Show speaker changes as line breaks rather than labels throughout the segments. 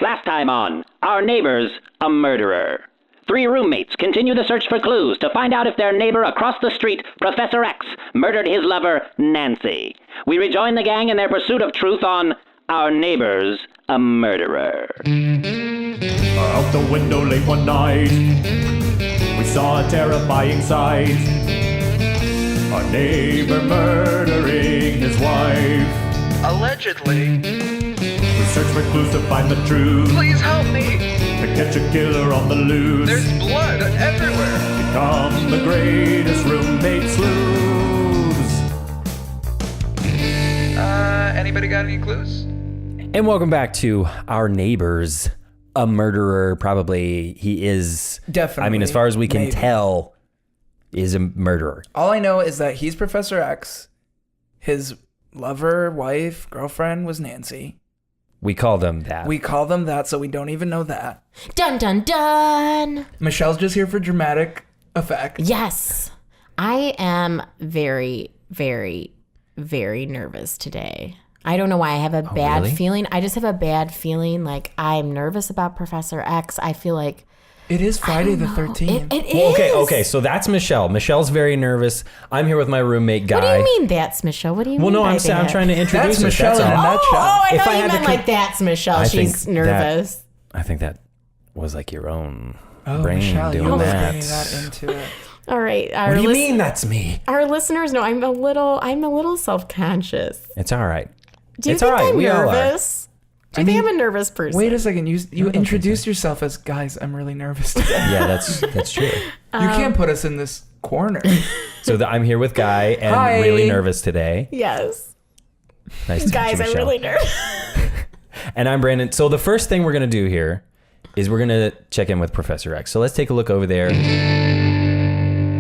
Last time on Our Neighbor's a Murderer. 3 roommates continue the search for clues to find out if their neighbor across the street, Professor X, murdered his lover, Nancy. We rejoin the gang in their pursuit of truth on Our Neighbor's a Murderer.
Out the window late one night, we saw a terrifying sight. Our neighbor murdering his wife.
Allegedly.
We search for clues to find the truth.
Please help me.
To catch a killer on the loose.
There's blood everywhere.
Become the greatest roommate sleuths.
Anybody got any clues?
And welcome back to Our Neighbor's a Murderer. Probably he is.
Definitely.
I mean, as far as we can
Maybe.
tell, is a murderer.
All I know is that he's Professor X. His lover, wife, girlfriend was Nancy.
We call them that.
We call them that, so we don't even know that.
Dun dun dun!
Michelle's just here for dramatic effect.
Yes. I am very, very, very nervous today. I don't know why. I have a bad
really?
feeling. I just have a bad feeling. Like, I'm nervous about Professor X. I feel like...
It is Friday the 13th.
It
Well,
is.
okay. So that's Michelle. Michelle's very nervous. I'm here with my roommate Guy.
What do you mean that's Michelle? What do you mean
Well, no,
by
I'm
that?
trying to introduce
That's
her.
Michelle
That's
in a
all.
nutshell.
I
If
thought
I
you
had
meant
to
like that's Michelle.
I
She's
think
nervous.
I think that was like your own
Oh,
brain
Michelle,
doing
you're
that.
bringing that into it.
All right.
What do you mean that's me?
Our listeners know I'm a little self-conscious.
It's all right.
Do you
It's
think
all right.
I'm
We all are.
nervous? Do you think I'm a nervous person?
Wait a second. You
don't think
introduced
so.
yourself as, guys, I'm really nervous today.
Yeah, that's true.
You can't put us in this corner.
So I'm here with Guy and
Hi.
really nervous today.
Yes.
Nice to
Guys,
meet you,
I'm
Michelle.
really nervous.
And I'm Brandon. So the first thing we're going to do here is we're going to check in with Professor X. So let's take a look over there.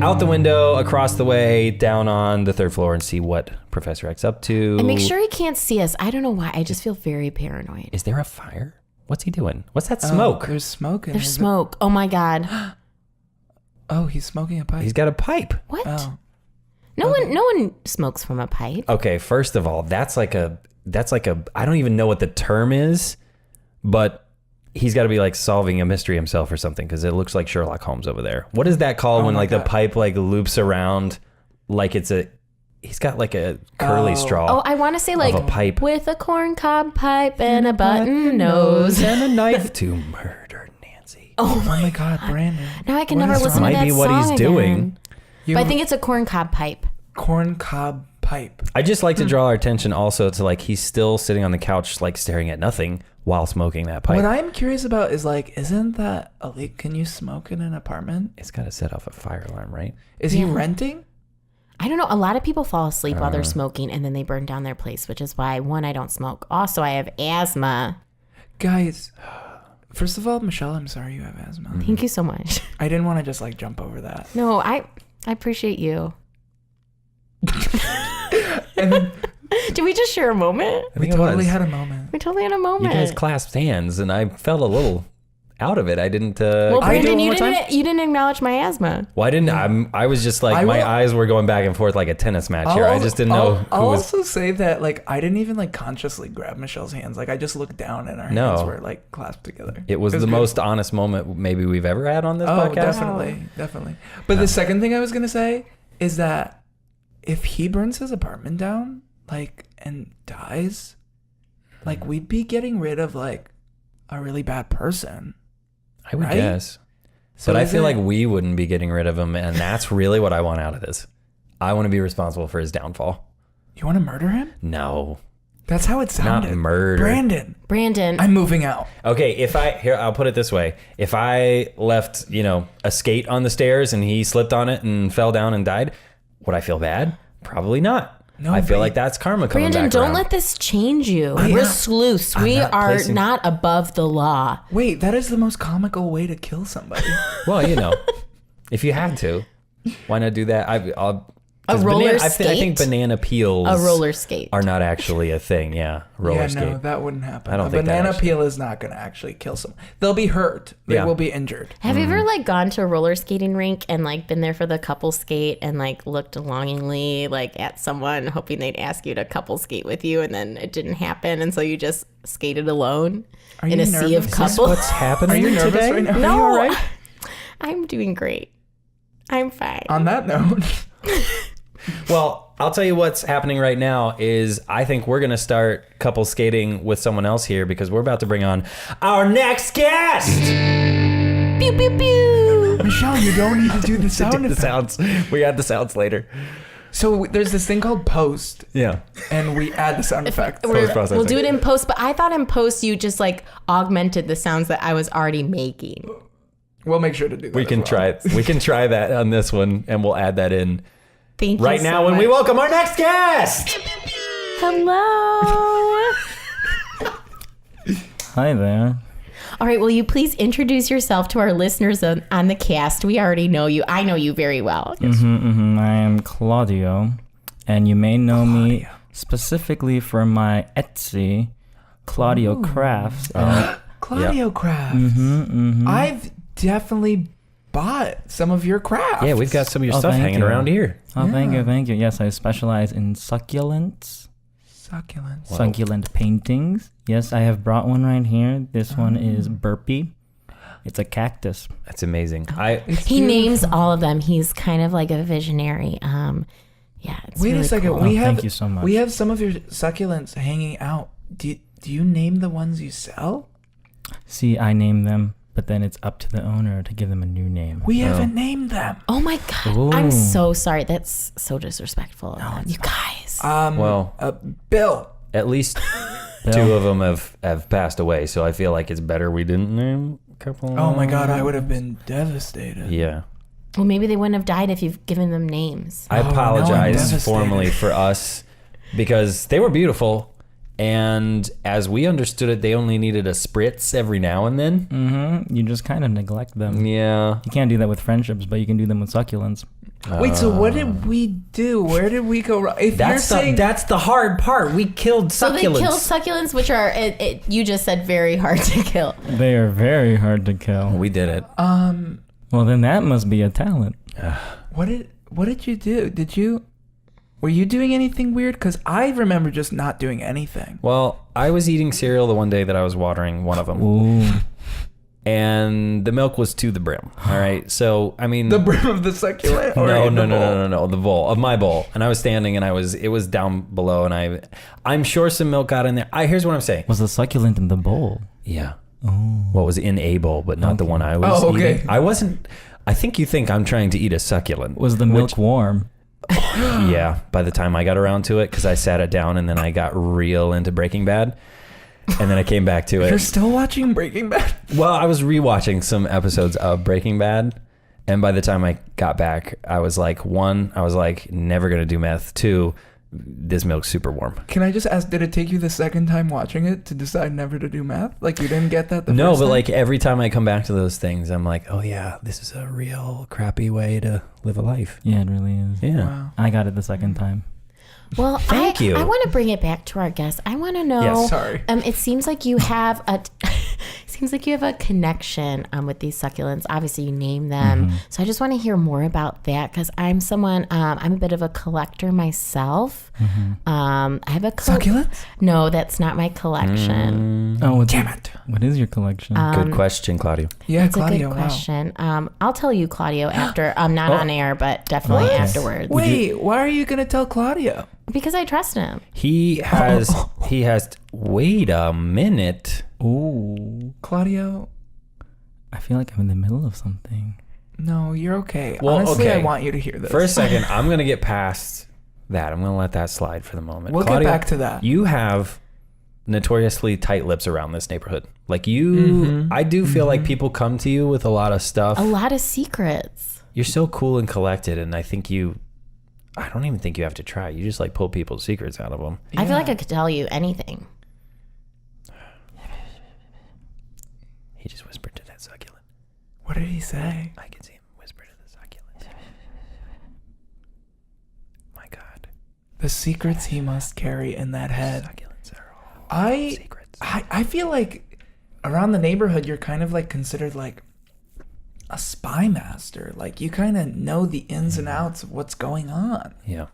Out the window, across the way, down on the 3rd floor and see what Professor X up to.
And make sure he can't see us. I don't know why. I just feel very paranoid.
Is there a fire? What's he doing? What's that smoke?
Oh, there's smoke in
There's
his-
smoke. Oh my God.
Oh, he's smoking a pipe.
He's got a pipe.
What?
Oh.
No one smokes from a pipe.
Okay, first of all, that's like a I don't even know what the term is, but he's got to be like solving a mystery himself or something because it looks like Sherlock Holmes over there. What is that called when
my
like the
God.
pipe like loops around like he's got like a curly straw.
Oh, I want to say like
a pipe.
with a corncob pipe and a button nose.
and a knife to murder Nancy.
Oh
Oh my God, Brandon.
Now I can
What
never
is
listen
wrong?
to
Might
that
be what he's
song
doing.
again. But I think it's a corncob pipe.
Corncob pipe.
I just like to draw our attention also to like he's still sitting on the couch like staring at nothing while smoking that pipe.
What I'm curious about is like, isn't that a leak? Can you smoke in an apartment?
It's got to set off a fire alarm, right?
Is he renting?
I don't know. A lot of people fall asleep while they're smoking and then they burn down their place, which is why, one, I don't smoke. Also, I have asthma.
Guys, first of all, Michelle, I'm sorry you have asthma.
Thank you so much.
I didn't want to just like jump over that.
No, I appreciate you.
And then
Did we just share a moment?
I
we
think it
totally
was.
had a moment.
We totally had a
You
moment.
guys clasped hands, and I felt a little out of it. I didn't.
Well,
I do
Brandon,
it
you
one more
didn't acknowledge my asthma.
Well, I didn't. I was just like
I
my
will-
eyes were going back and forth like a tennis match here. I just didn't know
I'll
who was.
also say that like I didn't even like consciously grab Michelle's hands. Like I just looked down and our
No.
hands were like clasped together.
It was the
good.
most honest moment maybe we've ever had on this
Oh,
podcast.
definitely. But the second thing I was gonna say is that if he burns his apartment down, like, and dies, like, we'd be getting rid of like a really bad person.
I would
Right?
guess,
So
but I
is
feel
it-
like we wouldn't be getting rid of him, and that's really what I want out of this. I want to be responsible for his downfall.
You want to murder him?
No,
That's how it sounded.
not murder.
Brandon, I'm moving out.
Okay, I'll put it this way. If I left, a skate on the stairs and he slipped on it and fell down and died, would I feel bad? Probably not.
No,
I feel
but-
like that's karma coming
Brandon,
back
don't
around.
let this change you.
I'm
We're
not-
sleuths.
I'm
We
not
are
placing-
not above the law.
Wait, that is the most comical way to kill somebody.
Well, if you had to, why not do that?
A
'Cause
roller
I think
skate?
banana peels
A roller skate.
are not actually a thing. Yeah, roller
Yeah,
skate.
no, that wouldn't happen.
I don't
a
think that
banana
actually-
peel is not going to actually kill someone. They'll be hurt. They
Yeah.
will be injured.
Have you ever like gone to a roller skating rink and like been there for the couple skate and like looked longingly like at someone hoping they'd ask you to couple skate with you and then it didn't happen and so you just skated alone
Are
in
you
a sea of
nervous?
couples?
What's happening
Are you nervous
today?
right now? Are
No,
you all right?
I'm doing great. I'm fine.
On that note,
Well, I'll tell you what's happening right now is I think we're going to start couple skating with someone else here because we're about to bring on our next guest.
Pew pew pew.
Michelle, you don't need to do the sound
The
effect.
sounds. We add the sounds later.
So there's this thing called post,
Yeah.
and we add the sound effect.
Post-processing.
We'll do it in post, but I thought in post you just like augmented the sounds that I was already making.
We'll make sure to do that.
We can try we can try that on this one and we'll add that in
Thank you
right now
so
when
much.
we welcome our next guest.
Hello.
Hi there.
All right, will you please introduce yourself to our listeners on the cast? We already know you. I know you very well.
I am Claudio, and you may know me specifically for my Etsy, Claudio Crafts.
Claudio Craft. I've definitely bought some of your crafts.
Yeah, we've got some of your stuff
thank
hanging
you.
around here.
Oh, thank you. Yes, I specialize in succulents,
succulents.
succulent paintings. Yes, I have brought one right here. This one is Burpee. It's a cactus.
That's amazing.
He names all of them. He's kind of like a visionary. Yeah, it's
Wait
really
a second.
cool.
We have
thank you so much.
We have some of your succulents hanging out. Do you name the ones you sell?
See, I name them, but then it's up to the owner to give them a new name.
We haven't named them.
Oh my God. I'm so sorry. That's so disrespectful of them. You guys.
Bill.
At least two of them have passed away, so I feel like it's better we didn't name a couple.
Oh my God, I would have been devastated.
Yeah.
Well, maybe they wouldn't have died if you've given them names.
I
now I'm
apologize
devastated.
formally for us because they were beautiful, and as we understood it, they only needed a spritz every now and then.
You just kind of neglect them.
Yeah.
You can't do that with friendships, but you can do them with succulents.
Wait, so what did we do? Where did we go wrong? If you're saying
That's the hard part. We killed
So they
succulents.
killed succulents, which are, you just said, very hard to kill.
They are very hard to kill.
We did it.
Well, then that must be a talent.
what did you do? Were you doing anything weird? Because I remember just not doing anything.
Well, I was eating cereal the one day that I was watering one of them,
Ooh.
and the milk was to the brim. All right, so I mean,
The brim of the succulent? Or
no,
in the bowl?
no, the bowl of my bowl, and I was standing, and it was down below, and I'm sure some milk got in there. Here's what I'm saying.
Was the succulent in the bowl?
Yeah. What was in a bowl, but not the one I was
okay.
eating. I wasn't. I think you think I'm trying to eat a succulent.
Was the milk warm?
Yeah, by the time I got around to it, because I sat it down and then I got real into Breaking Bad, and then I came back to
You're
it.
still watching Breaking Bad?
Well, I was rewatching some episodes of Breaking Bad, and by the time I got back, I was like, one, I was like, never gonna do meth. Two, this milk's super warm.
Can I just ask, did it take you the second time watching it to decide never to do math? Like you didn't get that the
No,
first
but
time?
like every time I come back to those things, I'm like, oh yeah, this is a real crappy way to live a life.
Yeah, it really is.
Yeah.
Wow.
I got it the second time.
Well,
Thank you.
I want to bring it back to our guest. I want to know.
Yes,
sorry.
It seems like you have a connection with these succulents. Obviously, you name them. So I just want to hear more about that because I'm someone. I'm a bit of a collector myself. I have a
Succulents?
No, that's not my collection.
Oh,
Damn it.
What is your collection?
Good question, Claudio.
Yeah,
That's
Claudio,
a good
wow.
question. I'll tell you, Claudio, after. Not on air, but definitely afterwards.
Wait, why are you going to tell Claudio?
Because I trust him.
He has. Wait a minute.
Ooh.
Claudio,
I feel like I'm in the middle of something.
no, you're okay.
Well,
Honestly,
okay.
I want you to hear this.
For a second, I'm gonna get past that. I'm gonna let that slide for the moment.
We'll get back to that.
You have notoriously tight lips around this neighborhood. Like you, I do feel like people come to you with a lot of stuff.
A lot of secrets.
You're so cool and collected, and I don't even think you have to try. You just like pull people's secrets out of them.
I feel like I could tell you anything.
He just whispered to that succulent.
What did he say?
I can see him whisper to the succulent.
The secrets he must carry in that head. I feel like around the neighborhood you're kind of like considered like a spy master. Like you kind of know the ins and outs of what's going on.
Yeah.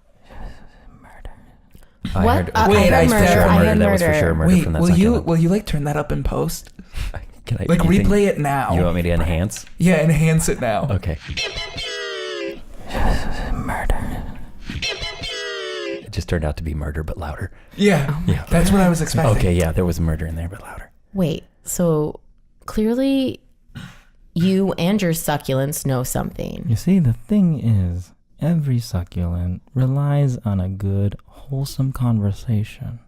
What?
I
Wait,
heard
I
murder.
said
I
murder.
heard
That was for sure
murder.
murder
Wait,
from that
will
succulent.
you like turn that up in post?
Can I,
Like
you think-
replay it now.
You want me to enhance?
Yeah, enhance it now.
Okay. Murder. It just turned out to be murder, but louder.
Yeah,
Yeah.
that's what I was expecting.
Okay, yeah, there was murder in there, but louder.
Wait, so clearly you and your succulents know something.
You see, the thing is, every succulent relies on a good, wholesome conversation.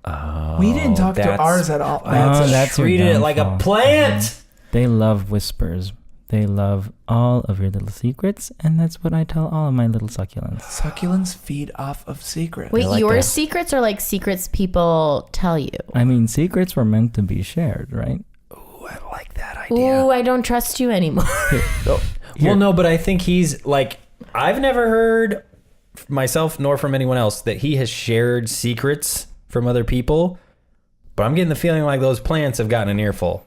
Oh,
We didn't talk to
that's-
ours at all.
That's your
treated it like a
downfall.
plant.
They love whispers. They love all of your little secrets, and that's what I tell all of my little succulents.
Succulents feed off of secrets.
Wait,
like
your
that.
secrets are like secrets people tell you.
I mean, secrets were meant to be shared, right?
Ooh, I like that idea.
Ooh, I don't trust you anymore.
Well, no, but I think he's like, I've never heard myself nor from anyone else that he has shared secrets from other people, but I'm getting the feeling like those plants have gotten an earful.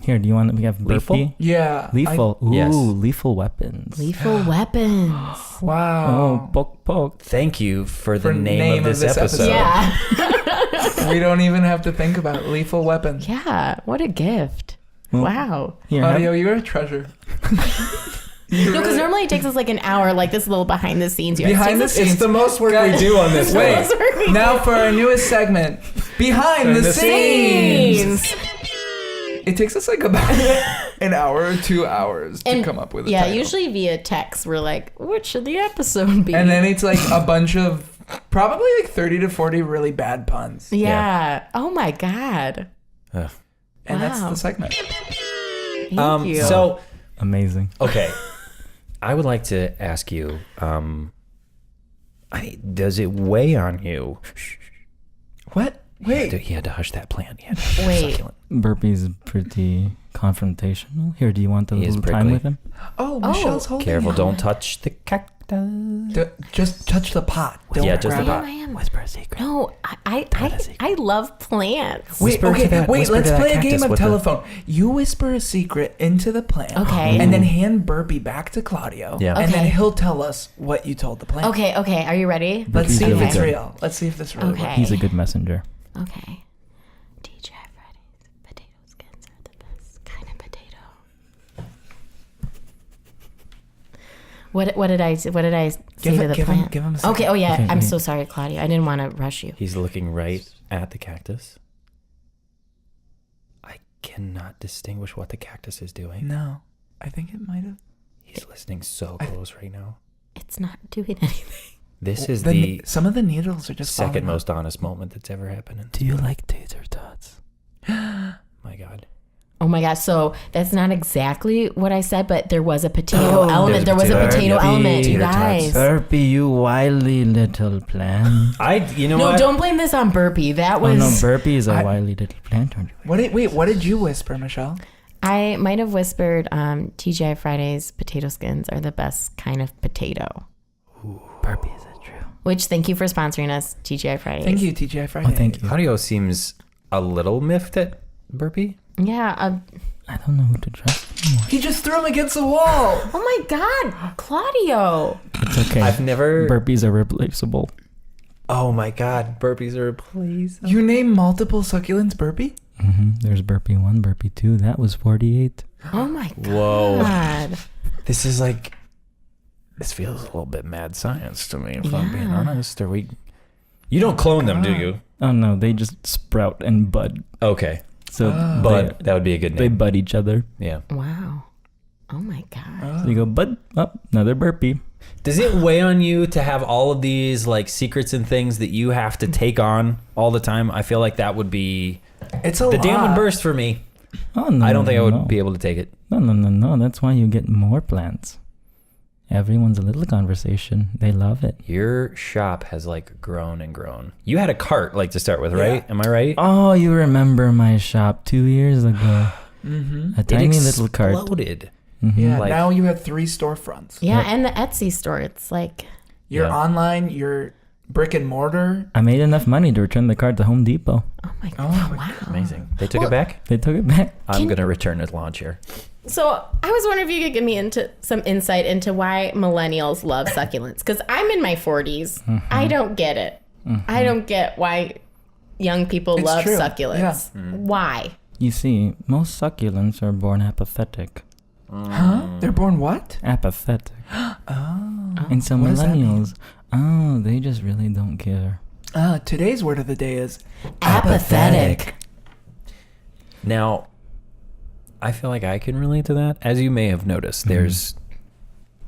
Here, do you want? We have
Lethal?
burpee.
Yeah.
Lethal. Ooh,
Yes.
lethal weapons.
Lethal weapons.
Wow.
Oh, poke, poke.
Thank you for the name of this episode.
Yeah.
We don't even have to think about lethal weapons.
Yeah. What a gift.
Well,
Wow.
Here, have-
Claudio, you're a treasure.
No, because normally it takes us like an hour, like this little behind the scenes.
Behind the scenes.
It's the most work we do on this.
Wait,
one.
now for our newest segment, behind the scenes.
scenes.
It takes us like about an hour or 2 hours to come up with a
Yeah,
title.
usually via text, we're like, what should the episode be?
And then it's like a bunch of probably like 30 to 40 really bad puns.
yeah. Oh my God.
Ugh.
And that's
Wow.
the segment.
Thank you.
So,
Amazing.
okay, I would like to ask you, does it weigh on you?
What? Wait.
He had to hush that plant. He had to hush that
Wait.
succulent.
Burpee's pretty confrontational. Here, do you want the
He is
little time
prickly.
with him?
Oh, Michelle's holding
Careful,
it.
don't touch the cactus.
Just touch the pot. Don't
Yeah, just the
grab
pot.
it.
I am.
Whisper a secret.
No, I love plants.
Wait,
Whisper
okay,
to that-
wait,
whisper
let's
to that
play a
cactus
game of
with the-
telephone. You whisper a secret into the plant.
Okay.
And then hand Burpee back to Claudio.
Yeah.
And then
Okay.
he'll tell us what you told the plant.
Okay, are you ready?
Let's see if
really
it's
good.
real. Let's see if this really
Okay.
works.
He's a good messenger.
Okay. TGI Fridays potato skins are the best kind of potato. What did I say to the plant?
give him a second.
Okay. Oh yeah.
Okay,
I'm
okay.
so sorry, Claudia. I didn't want to rush you.
He's looking right at the cactus. I cannot distinguish what the cactus is doing.
No, I think it might have.
He's listening so close right now.
It's not doing anything.
This is the
Some of the needles are just
second
falling
most honest moment that's ever happened.
Do you like tater tots?
My God.
Oh my gosh. So that's not exactly what I said, but there was a potato element. There was a potato element, you guys.
Burpee, you wily little plant.
You know
No,
what?
don't blame this on Burpee. That
Oh no,
was.
Burpee is a wily little plant. Aren't you?
What did you whisper, Michelle?
I might have whispered TGI Fridays potato skins are the best kind of potato.
Burpee, is it true?
Which, thank you for sponsoring us, TGI Fridays.
Thank you, TGI Friday.
Oh, thank you.
Claudio seems a little miffed at Burpee.
Yeah.
I don't know who to trust anymore.
He just threw him against the wall.
Oh my God, Claudio.
It's okay.
I've never.
Burpees are replaceable.
Oh my God, burpees are please.
You name multiple succulents Burpee?
There's Burpee 1, Burpee 2. That was 48.
Oh my God.
Whoa. This is like. This feels a little bit mad science to me, if I'm being honest. Are we? You don't clone them, do you?
Oh no, they just sprout and bud.
Okay,
So
but that would be a good
they
name.
bud each other.
Yeah.
Wow. Oh my God.
So you go bud up, another Burpee.
Does it weigh on you to have all of these like secrets and things that you have to take on all the time? I feel like that would be
It's a
the
lot.
dam would burst for me.
Oh no,
I don't think I would
no.
be able to take it.
No. That's why you get more plants. Everyone's a little conversation. They love it.
Your shop has like grown and grown. You had a cart like to start with, right? Am I right?
Oh, you remember my shop 2 years ago? A tiny
it
little cart.
exploded.
Yeah,
Like-
now you have 3 storefronts.
Yeah, and the Etsy store. It's like,
You're
Yeah.
online, you're brick and mortar.
I made enough money to return the card to Home Depot.
Oh my
Oh
god!
my
Wow.
Amazing. They took it back?
They took it back.
I'm going to return it lawn chair.
So I was wondering if you could give me into some insight into why millennials love succulents. Because I'm in my 40s. I don't get it. I don't get why young people
It's
love
true.
succulents. Why?
You see, most succulents are born apathetic.
Huh? They're born what?
Apathetic. And so
What does that mean?
millennials, they just really don't care.
Today's word of the day is
Apathetic.
Now, I feel like I can relate to that. As you may have noticed, there's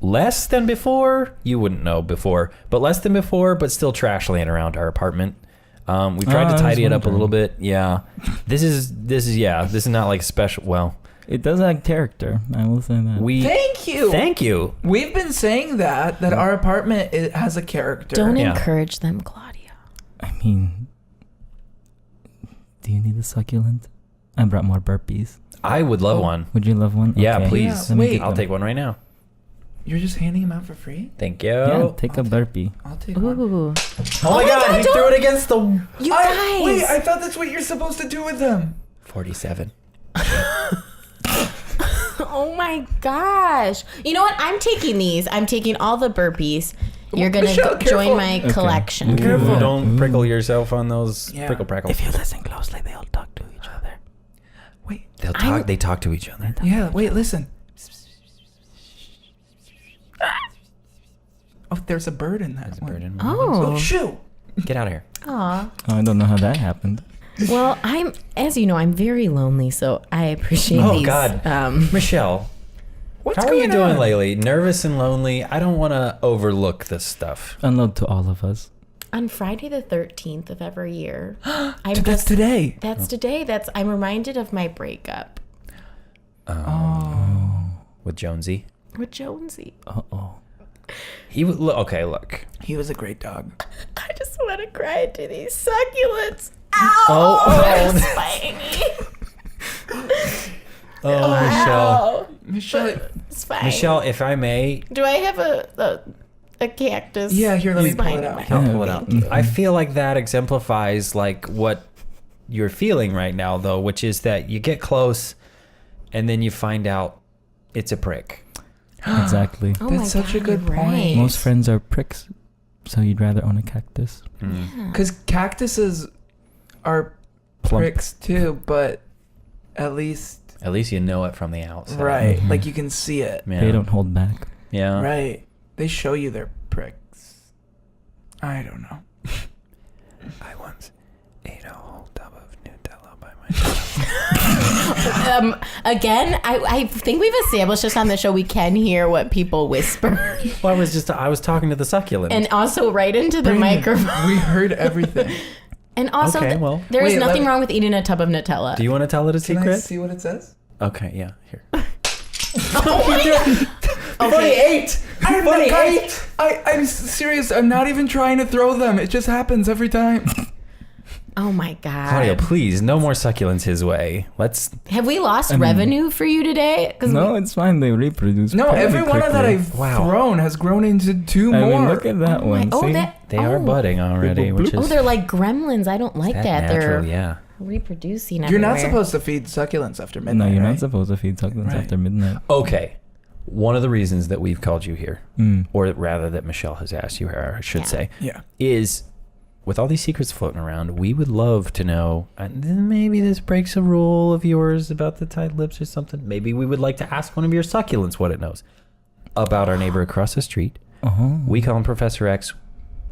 less than before. You wouldn't know before, but less than before, but still trash laying around our apartment. We tried to
I
tidy
was
it up a little
wondering.
bit. Yeah. This is not like special. Well,
It does have character, I will say that.
Thank you.
Thank you.
We've been saying that our apartment has a character.
Don't
Yeah.
encourage them, Claudio.
I mean, do you need a succulent? I brought more burpees.
I would love one.
Would you love one?
Yeah,
Okay.
please.
Yeah,
Let me
wait.
get
I'll
them.
take one right now.
You're just handing them out for free?
Thank you.
Yeah, take a burpee.
I'll take one.
Ooh.
Oh my God, he threw it against the
You guys.
Wait, I thought that's what you're supposed to do with them.
47.
Oh my gosh. You know what? I'm taking these. I'm taking all the burpees. You're going
Michelle,
to join
careful.
my collection.
Careful.
Don't prickle yourself on those
Yeah.
prickle prackles.
If you listen closely, they all talk to each other.
Wait.
They talk to each other.
Yeah, wait, listen. Oh, there's a bird in that one.
Burden.
Oh,
Oh.
shoo.
Get out of here.
Aw.
Oh, I don't know how that happened.
Well, as you know, I'm very lonely, so I appreciate
Oh,
these.
God. Michelle,
What's
how are you
going
doing
on?
lately? Nervous and lonely? I don't want to overlook this stuff.
Unload to all of us.
On Friday the 13th of every year,
That's today.
That's today. I'm reminded of my breakup
With Jonesy.
with Jonesy.
Uh-oh.
He would look. Okay, look.
He was a great dog.
I just want to cry to these succulents. Ow! They're spiting me.
Oh, Michelle.
Michelle.
It's fine.
Michelle, if I may,
Do I have a cactus?
Yeah, here, let me pull
Spine
it
in
out.
my-
I'll pull it out. I feel like that exemplifies like what you're feeling right now, though, which is that you get close, and then you find out it's a prick.
Exactly.
Oh
That's
my
such a
God,
good
you're
point.
right.
Most friends are pricks, so you'd rather own a cactus.
Because cactuses are
Plump.
pricks too, but at least,
At least you know it from the outside.
right, like you can see it.
Yeah.
They don't hold back.
Yeah.
Right. They show you their pricks. I don't know.
I once ate a whole tub of Nutella by myself.
Again, I think we've established this on the show. We can hear what people whisper,
Well, I was talking to the succulent.
and also right into the microphone.
We heard everything.
And also,
Okay, well.
there is
Wait,
nothing
let-
wrong with eating a tub of Nutella.
Do you want to tell it a
Can I
secret?
see what it says?
Okay, yeah, here.
Okay.
I'm serious. I'm not even trying to throw them. It just happens every time.
Oh my God.
Claudio, please, no more succulents his way. Let's.
Have we lost revenue for you today? 'Cause
No, it's fine. They reproduce.
No,
fairly
every one that
quickly.
I've
Wow.
thrown has grown into two
I
more.
mean, look at that one.
oh,
See?
They are budding already, which is
they're like gremlins. I don't like that.
natural.
They're
Yeah.
reproducing
You're not
everywhere.
supposed to feed succulents after midnight.
No, you're
right?
not supposed to feed succulents
Right.
after midnight.
Okay. One of the reasons that we've called you here, or rather that Michelle has asked you here, I should say,
Yeah.
is with all these secrets floating around, we would love to know, and maybe this breaks a rule of yours about the tight lips or something. Maybe we would like to ask one of your succulents what it knows about our neighbor across the street. We call him Professor X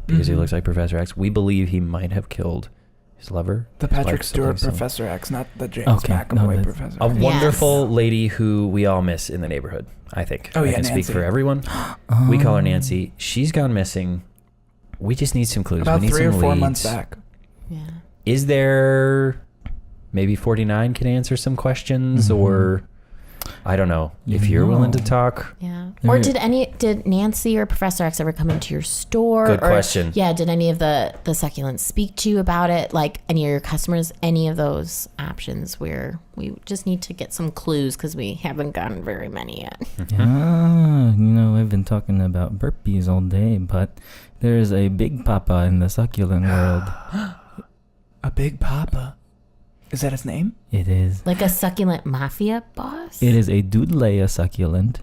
because he looks like Professor X. We believe he might have killed his lover.
The
his
Patrick
wife,
Stewart
something.
Professor X, not the James
Okay,
McAvoy
no, that's-
Professor
A
X.
wonderful lady who we all miss in the neighborhood, I think.
Oh,
I
yeah,
can speak
Nancy.
for everyone. We call her Nancy. She's gone missing. We just need some clues.
About
we need
3 or
some
4
leads.
months back.
Yeah.
Is there maybe 49 can answer some questions or I don't know if you're willing to talk.
Yeah. Or did Nancy or Professor X ever come into your store?
Good question.
Yeah. Did any of the succulents speak to you about it? Like any of your customers? Any of those options where we just need to get some clues because we haven't gotten very many yet.
I've been talking about burpees all day, but there's a big papa in the succulent world.
A big papa. Is that his name?
It is.
Like a succulent mafia boss?
It is a Dudleya succulent.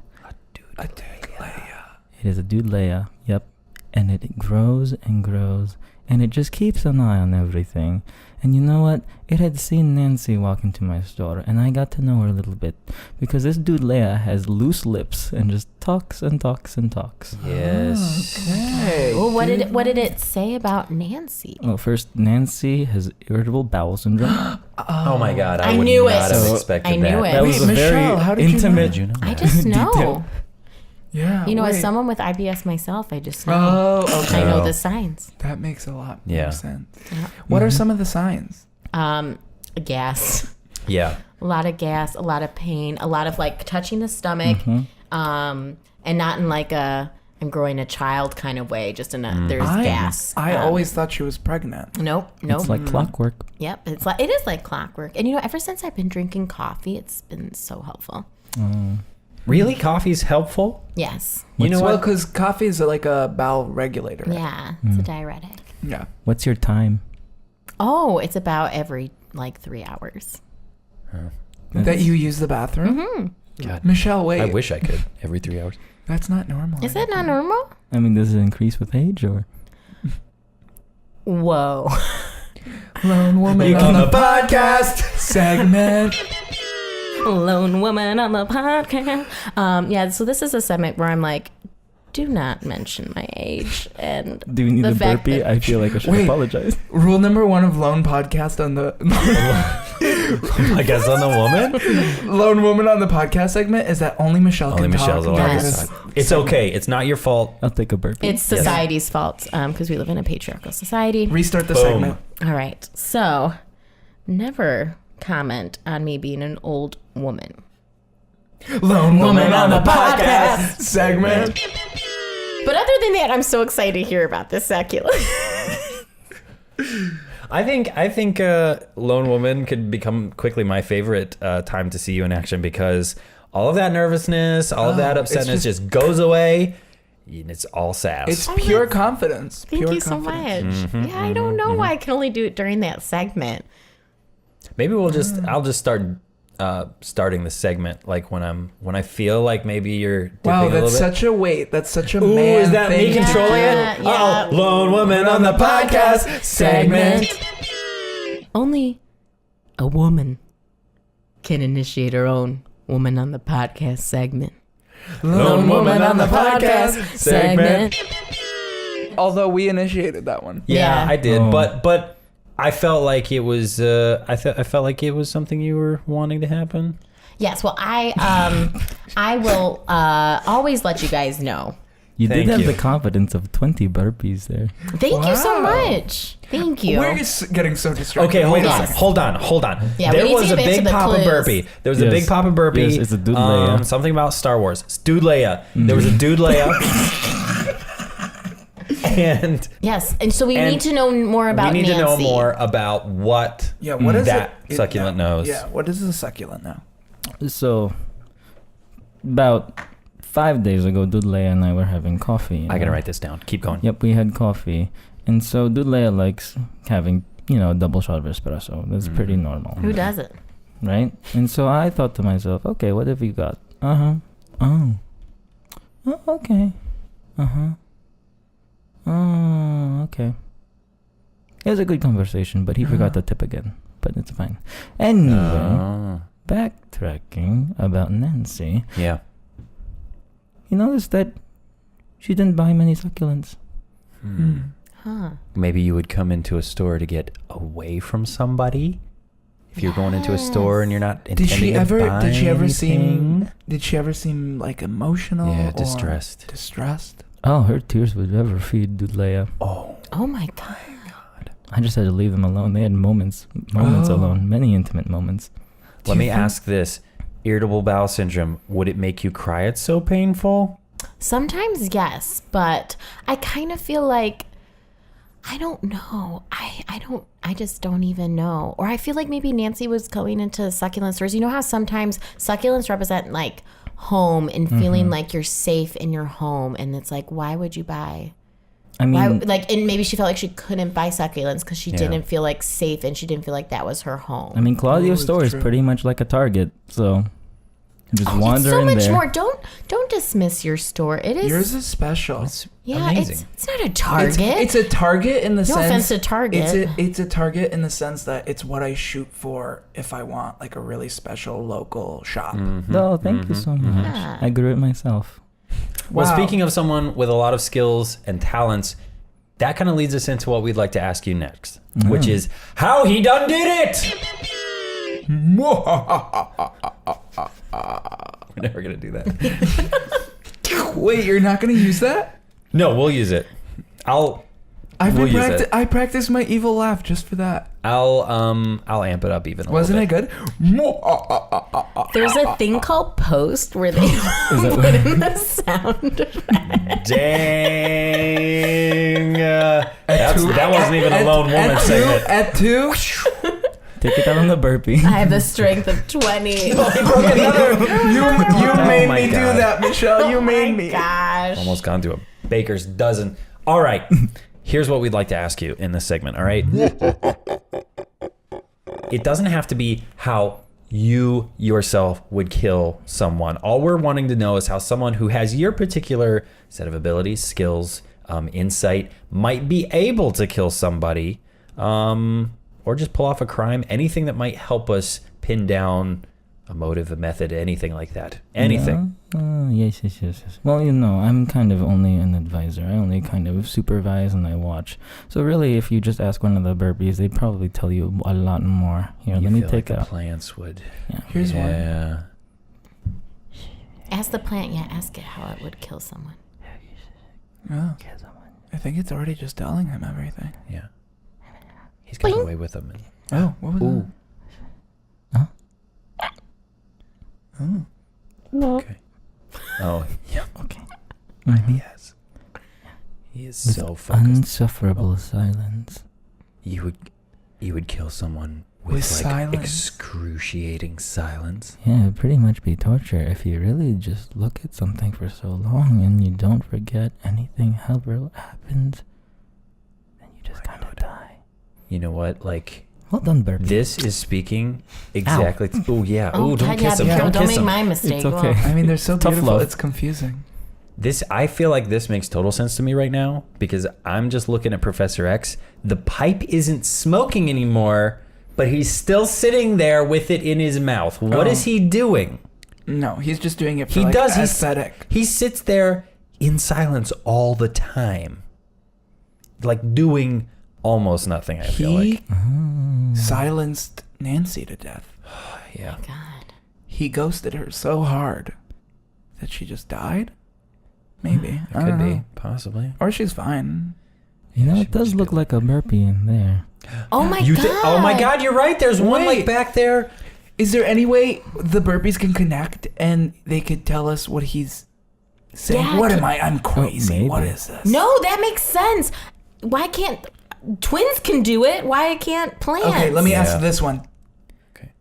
A Dudleya.
It is a Dudleya, yep. And it grows and grows, and it just keeps an eye on everything. And you know what? It had seen Nancy walk into my store, and I got to know her a little bit, because this Dudleya has loose lips and just talks and talks and talks.
Yes.
Okay.
Well, what did it say about Nancy?
Well, first, Nancy has irritable bowel syndrome.
Oh my God!
I
would
knew
not
it.
have expected
I knew
that.
it.
That
Wait,
was a
Michelle, how
very
did you know?
intimate.
I just know.
detail.
Yeah.
As
wait.
someone with IBS myself, I just know.
Oh, okay.
I know the signs.
That makes a lot
Yeah.
more sense. What are some of the signs?
Gas.
Yeah.
A lot of gas, a lot of pain, a lot of like touching the stomach, and not in like I'm growing a child kind of way, just in a there's gas.
I always thought she was pregnant.
Nope.
It's like clockwork.
Yep, it is like clockwork. And ever since I've been drinking coffee, it's been so helpful.
Really, coffee's helpful.
Yes.
You know
Well,
what?
because coffee is like a bowel regulator.
Yeah, it's a diuretic.
Yeah.
What's your time?
Oh, it's about every like 3 hours.
That you use the bathroom?
God,
Michelle, wait.
I wish I could every 3 hours.
That's not normal.
Is that not normal?
I mean, does it increase with age or?
Whoa.
Lone woman on the podcast segment.
Lone woman on the podcast. So this is a segment where I'm like, do not mention my age. And
Do we need
the
a
fact
burpee?
that-
I feel like I should
Wait.
apologize.
Rule number 1 of Lone Podcast on the
I guess on the woman.
Lone Woman on the podcast segment is that only Michelle
Only
can
Michelle's
talk.
allowed
during
to
Yes.
this-
talk. It's okay. It's not your fault.
I'll take a burpee.
It's society's fault because we live in a patriarchal society.
Restart the
Boom.
segment.
All right. So never comment on me being an old woman.
Lone Woman on the podcast segment.
But other than that, I'm so excited to hear about this succulent.
I think Lone Woman could become quickly my favorite time to see you in action, because all of that nervousness, all of that
it's
upsetness just goes away, and it's all sass.
It's pure confidence.
Thank
Pure
you so
confidence.
much. Yeah, I don't know why I can only do it during that segment.
Maybe I'll just start starting the segment like when I feel like maybe you're dipping
Wow,
a little
that's
bit.
such a weight. That's such a
Ooh,
man
is that
thing
me
to
controlling
do.
it?
Yeah.
Oh, Lone Woman on the podcast segment.
Only a woman can initiate her own woman on the podcast segment.
Lone Woman on the
podcast segment.
Although we initiated that one.
Yeah,
Yeah.
I did,
Oh.
but I felt like it was I felt like it was something you were wanting to happen.
Yes, well, I will always let you guys know.
You
Thank
did have
you.
the confidence of 20 burpees there.
Thank you so
Wow.
much. Thank you.
We're getting so distracted.
Okay, hold
Yes.
on, hold on.
Yeah, we
there
need to
was a
get back to
big
the
Papa
clues.
Burpee. There was a
Yes.
big Papa Burpee.
Yes, it's a Dude Leia.
Something about Star Wars. It's Dude Leia. There was a Dude Leia. And
Yes, and so we
And
need to know more about
we need
Nancy.
to know more about what
Yeah, what is
that
it?
succulent knows.
Yeah, what is a succulent now?
So, about 5 days ago, Dudleya and I were having coffee.
I gotta write this down. Keep going.
Yep, we had coffee. And so Dudleya likes having, a double shot of espresso. That's pretty normal.
Who doesn't?
Right? And so I thought to myself, okay, what have you got? Oh, okay. Oh, okay. It was a good conversation, but he forgot the tip again. But it's fine. Anyway,
Oh,
backtracking about Nancy,
yeah.
you noticed that she didn't buy many succulents.
Huh.
Maybe you would come into a store to get away from somebody. If you're going into a store and you're not intending
Did she
to
ever
buy
seem
anything.
did she ever seem like emotional
Yeah,
or
distressed.
Distressed?
Oh, her tears would never feed Dudleya.
Oh my god.
I just had to leave them alone. They had moments
Oh.
alone, many intimate moments.
Let me ask this. irritable bowel syndrome, would it make you cry? It's so painful.
Sometimes, yes, but I kind of feel like I don't know. I just don't even know. Or I feel like maybe Nancy was going into succulent stores. You know how sometimes succulents represent like home and feeling like you're safe in your home, and it's like, why would you buy?
I mean,
And maybe she felt like she couldn't buy succulents because she didn't feel like safe, and she didn't feel like that was her home.
I mean, Claudio's store is pretty much like a Target, so just wander
so
in
much
there.
more. Don't dismiss your store. It is.
Yours is special.
Amazing.
It's not a Target.
It's a Target in the sense.
No offense to Target.
It's a Target in the sense that it's what I shoot for if I want like a really special local shop.
Oh, thank you so much.
Yeah.
I grew it myself.
Well,
Wow.
speaking of someone with a lot of skills and talents, that kind of leads us into what we'd like to ask you next, which is how he done did it. We're never gonna do that.
Wait, you're not gonna use that?
No, we'll use it. We'll use it.
I practiced my evil laugh just for that.
I'll amp it up even a
Wasn't
little
it
bit.
good?
There's a thing called post where they put in the sound effect.
Dang. That wasn't even a lone woman saying it.
At 2.
Take it out on the burpee.
I have the strength of 20.
You
Oh
made
my
me do
God.
that, Michelle. You made me.
Gosh.
Almost gone to a baker's dozen. All right. Here's what we'd like to ask you in this segment, all right? It doesn't have to be how you yourself would kill someone. All we're wanting to know is how someone who has your particular set of abilities, skills, insight might be able to kill somebody, or just pull off a crime. Anything that might help us pin down a motive, a method, anything like that. Anything.
Yes. Well, I'm kind of only an advisor. I only kind of supervise and I watch. So really, if you just ask one of the burpees, they'd probably tell you a lot more. Here,
You
let me
feel
take
like the
out.
plants would.
Here's one.
Yeah.
Ask the plant, ask it how it would kill someone.
Oh, I think it's already just telling him everything.
Yeah. He's got away with them.
Oh, what was
Ooh.
that?
Okay. Oh, yeah.
Okay.
Yes. He is so focused.
Unsufferable silence.
You would kill someone with like
silence?
excruciating silence.
Yeah, it'd pretty much be torture if you really just look at something for so long and you don't forget anything ever happens. Then you just kind of die.
You know what? Like,
Well done, burpee.
this is speaking exactly. Oh yeah. Oh, don't
God,
kiss him.
be careful.
Don't
Don't
kiss
make
him.
my mistake.
It's okay.
I mean, they're so
Tough
beautiful.
love.
It's confusing.
This, I feel like this makes total sense to me right now because I'm just looking at Professor X. The pipe isn't smoking anymore, but he's still sitting there with it in his mouth. What is he doing?
No, he's just doing it for
He
like
does.
aesthetic.
He sits there in silence all the time, like doing almost nothing. I feel like.
Silenced Nancy to death.
Yeah.
God.
He ghosted her so hard that she just died. Maybe.
It
I
could
don't
be
know.
possibly.
Or she's fine.
It does look like a burpee in there.
Oh my God.
Oh my God! You're right. There's one like
Wait.
back there.
Is there any way the burpees can connect and they could tell us what he's saying?
Yeah,
What
can-
am I? I'm crazy.
maybe.
What is this?
No, that makes sense. Why can't twins can do it? Why can't plants?
Okay, let me
Yeah.
ask this one.
Okay.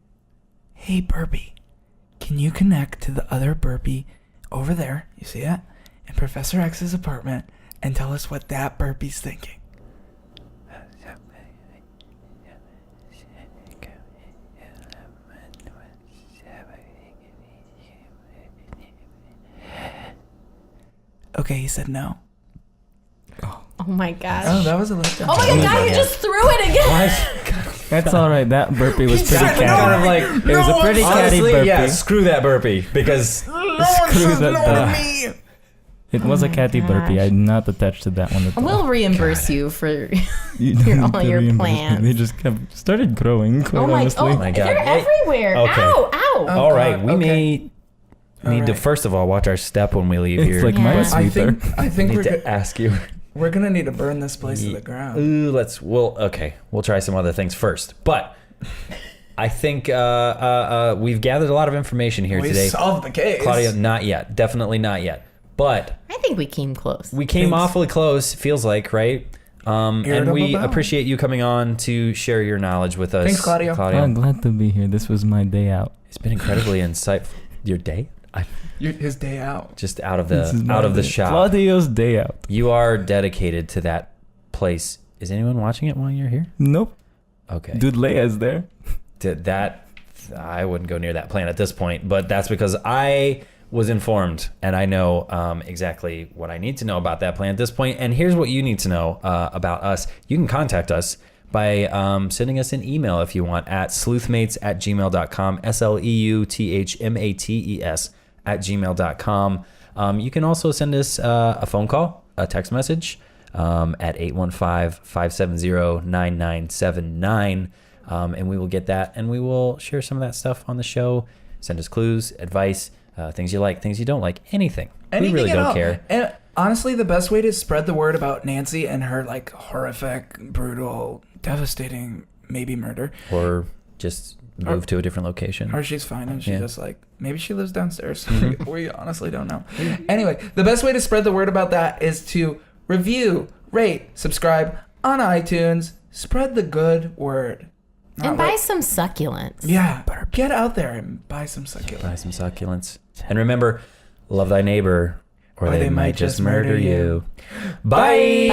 Hey, burpee, can you connect to the other burpee over there? You see that? In Professor X's apartment and tell us what that burpee's thinking. Okay, he said no.
Oh my gosh.
Oh, that was a little.
Oh my God, God, you just threw it again.
That's all right. That burpee was pretty
Kind
catty.
of like
It was a pretty catty
honestly,
burpee.
yeah. Screw that burpee because
Screw that.
me.
It was a catty burpee. I'm not attached to that one at all.
We'll reimburse you for.
You
your-
don't
all
have to
your
reimburse me.
plants.
They just started growing. Quite
Oh my!
honestly.
Oh
my God.
They're everywhere.
Okay.
Ow! Ow!
all right,
God,
we
okay.
may need to
right.
first of all watch our step when we leave
It's
here.
like
Yeah.
my
I
sweeper.
I think
need
we're
to ask you.
we're gonna need to burn this place to the ground.
We'll try some other things first. But I think we've gathered a lot of information here
We
today.
solved the case.
Claudio, not yet. Definitely not yet. But
I think we came close.
we came
Thanks.
awfully close, feels like, right? And
Irritable
we
bowel.
appreciate you coming on to share your knowledge with us.
Thanks, Claudio.
I'm glad to be here. This was my day out.
It's been incredibly insightful. Your day?
His day out.
Just out of
This is my
the
day.
shop.
Claudio's day out.
You are dedicated to that place. Is anyone watching it while you're here?
Nope.
Okay.
Dude, Leia's there.
I wouldn't go near that plant at this point, but that's because I was informed and I know exactly what I need to know about that plant at this point. And here's what you need to know about us. You can contact us by sending us an email if you want at sleuthmates@gmail.com, sleuthmates@gmail.com. You can also send us a phone call, a text message at 815-570-9979. And we will get that and we will share some of that stuff on the show. Send us clues, advice, things you like, things you don't like, anything. We really
at
don't
all.
care.
And honestly, the best way to spread the word about Nancy and her like horrific, brutal, devastating, maybe murder,
Or just move to a different location.
or she's fine and she
Yeah.
just like maybe she lives downstairs. We honestly don't know. Anyway, the best way to spread the word about that is to review, rate, subscribe on iTunes. Spread the good word.
And buy some succulents.
Yeah, get out there and buy some succulents.
Buy some succulents. And remember, love thy neighbor or they might just murder you. Bye.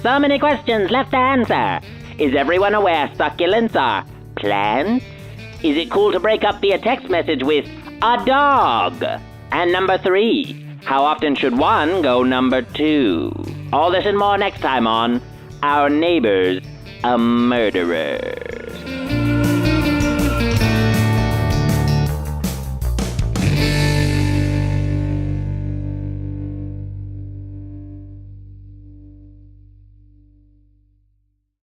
So many questions left to answer. Is everyone aware succulents are plants? Is it cool to break up via text message with a dog? And number 3, how often should one go number 2? All this and more next time on Our Neighbor's a Murderer.